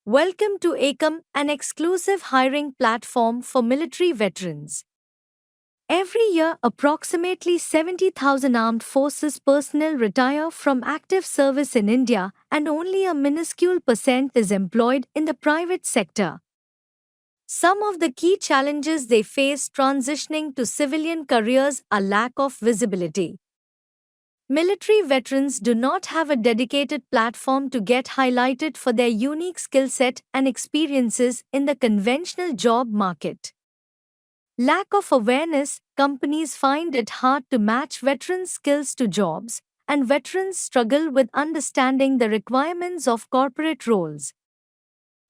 Welcome to ACOM, an exclusive hiring platform for military veterans. Every year, approximately 70,000 armed forces personnel retire from active service in India, and only a minuscule percent is employed in the private sector. Some of the key challenges they face transitioning to civilian careers are lack of visibility. Military veterans do not have a dedicated platform to get highlighted for their unique skill set and experiences in the conventional job market. Lack of awareness, companies find it hard to match veterans' skills to jobs, and veterans struggle with understanding the requirements of corporate roles.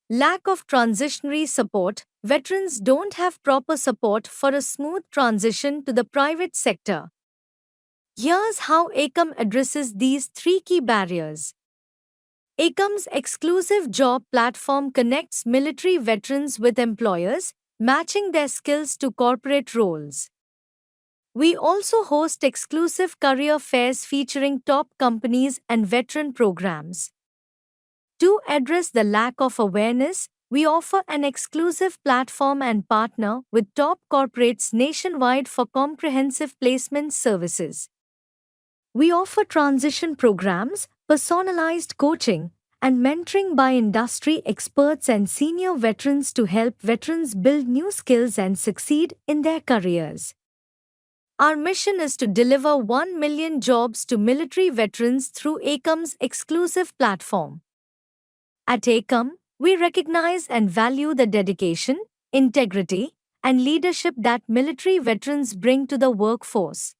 Lack of transitionary support, veterans don't have proper support for a smooth transition to the private sector. Here's how ACOM addresses these three key barriers. ACOM's exclusive job platform connects military veterans with employers, matching their skills to corporate roles. We also host exclusive career fairs featuring top companies and veteran programs. To address the lack of awareness, we offer an exclusive platform and partner with top corporates nationwide for comprehensive placement services. We offer transition programs, personalized coaching, and mentoring by industry experts and senior veterans to help veterans build new skills and succeed in their careers. Our mission is to deliver 1 million jobs to military veterans through ACOM's exclusive platform. At ACOM, we recognize and value the dedication, integrity, and leadership that military veterans bring to the workforce.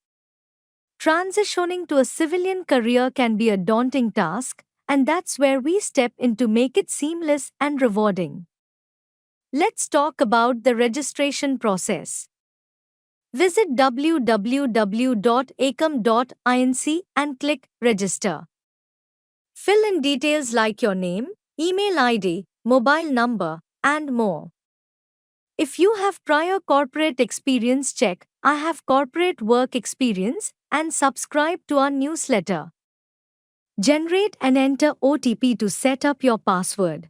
Transitioning to a civilian career can be a daunting task, and that's where we step in to make it seamless and rewarding. Let's talk about the registration process. Visit www.acom.inc and click Register. Fill in details like your name, email ID, mobile number, and more. If you have prior corporate experience, check I have corporate work experience and subscribe to our newsletter. Generate and enter OTP to set up your password.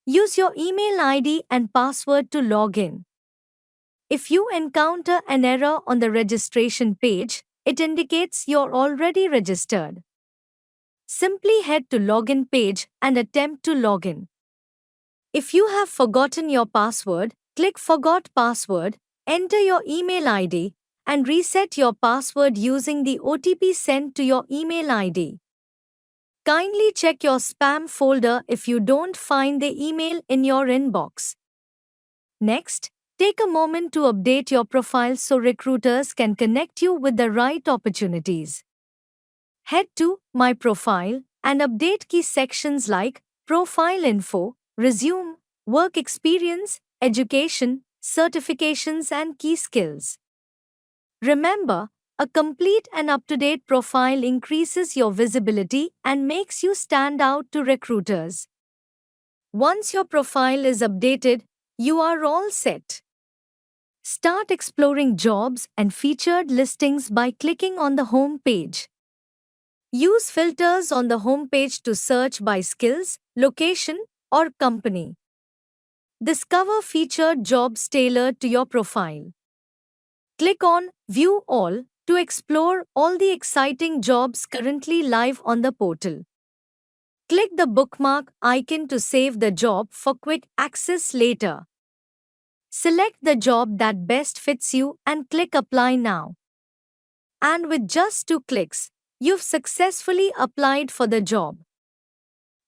Use your email ID and password to log in. If you encounter an error on the registration page, it indicates you're already registered. Simply head to Login page and attempt to log in. If you have forgotten your password, click Forgot Password, enter your email ID, and reset your password using the OTP sent to your email ID. Kindly check your spam folder if you don't find the email in your inbox. Next, take a moment to update your profile so recruiters can connect you with the right opportunities. Head to My Profile and update key sections like Profile Info, Resume, Work Experience, Education, Certifications, and Key Skills. Remember, a complete and up-to-date profile increases your visibility and makes you stand out to recruiters. Once your profile is updated, you are all set. Start exploring jobs and featured listings by clicking on the home page. Use filters on the home page to search by skills, location, or company. Discover featured jobs tailored to your profile. Click on View All to explore all the exciting jobs currently live on the portal. Click the bookmark icon to save the job for quick access later. Select the job that best fits you and click Apply Now. And with just 2 clicks, you've successfully applied for the job.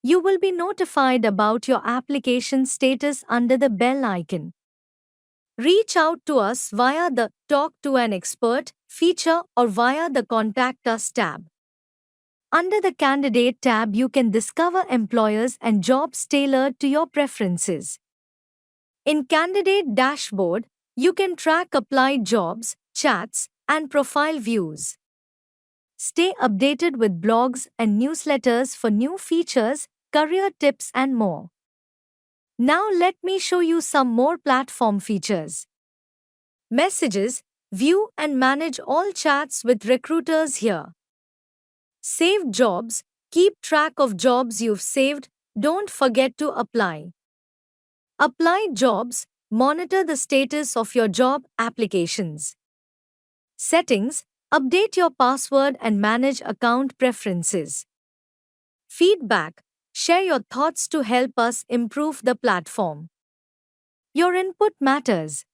You will be notified about your application status under the bell icon. Reach out to us via the Talk to an Expert feature or via the Contact Us tab. Under the Candidate tab, you can discover employers and jobs tailored to your preferences. In Candidate Dashboard, you can track applied jobs, chats, and profile views. Stay updated with blogs and newsletters for new features, career tips, and more. Now let me show you some more platform features. Messages, view and manage all chats with recruiters here. Saved jobs, keep track of jobs you've saved Don't forget to apply. Apply jobs, monitor the status of your job applications. Settings, update your password and manage account preferences. Feedback, share your thoughts to help us improve the platform. Your input matters.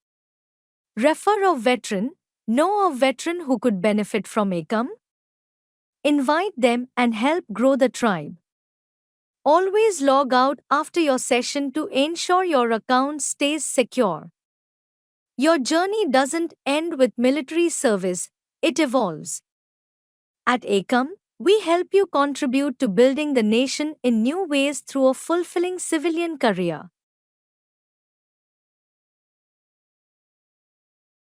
Refer a veteran, know a veteran who could benefit from ACOM. Invite them and help grow the tribe. Always log out after your session to ensure your account stays secure. Your journey doesn't end with military service, it evolves. At ACOM, we help you contribute to building the nation in new ways through a fulfilling civilian career.